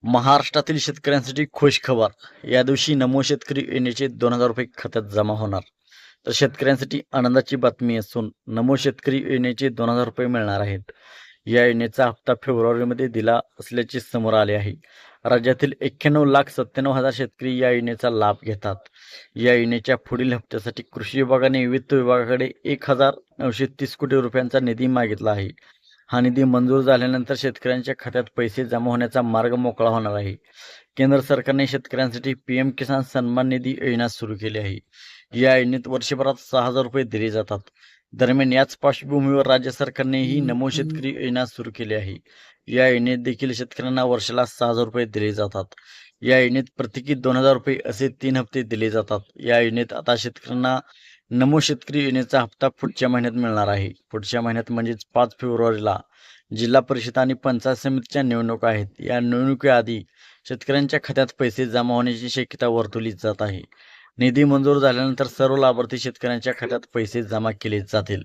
महाराष्ट्रातील शेतकऱ्यांसाठी खुश खबर. या दिवशी नमो शेतकरी योजनेचे 2,000 रुपये खात्यात जमा होणार. तर शेतकऱ्यांसाठी आनंदाची बातमी असून नमो शेतकरी योजनेचे 2,000 रुपये मिळणार आहेत. या योजनेचा हप्ता फेब्रुवारीमध्ये दिला असल्याचे समोर आले आहे. राज्यातील 91,97,000 शेतकरी या योजनेचा लाभ घेतात. या योजनेच्या पुढील हप्त्यासाठी कृषी विभागाने वित्त विभागाकडे 1,930 कोटी रुपयांचा निधी मागितला आहे. हा निधी मंजूर झाल्यानंतर शेतकऱ्यांच्या खात्यात पैसे जमा होण्याचा मार्ग मोकळा होणार आहे. केंद्र सरकारने शेतकऱ्यांसाठी पीएम किसान सन्मान निधी योजना सुरू केली आहे. या योजनेत वर्षभरात 6,000 रुपये दिले जातात. दरम्यान याच पार्श्वभूमीवर राज्य सरकारनेही नमो शेतकरी योजना सुरू केली आहे. या योजनेत देखील शेतकऱ्यांना वर्षाला 6,000 रुपये दिले जातात. या योजनेत प्रत्येकी 2,000 रुपये असे 3 हप्ते दिले जातात. या योजनेत आता शेतकऱ्यांना नमो शेतकरी योजनेचा हप्ता पुढच्या महिन्यात मिळणार आहे. पुढच्या महिन्यात म्हणजेच 5 फेब्रुवारीला जिल्हा परिषद आणि पंचायत समितीच्या निवडणुका आहेत. या निवडणुकीआधी शेतकऱ्यांच्या खात्यात पैसे जमा होण्याची शक्यता वर्तवली जात आहे. निधी मंजूर झाल्यानंतर सर्व लाभार्थी शेतकऱ्यांच्या खात्यात पैसे जमा केले जातील.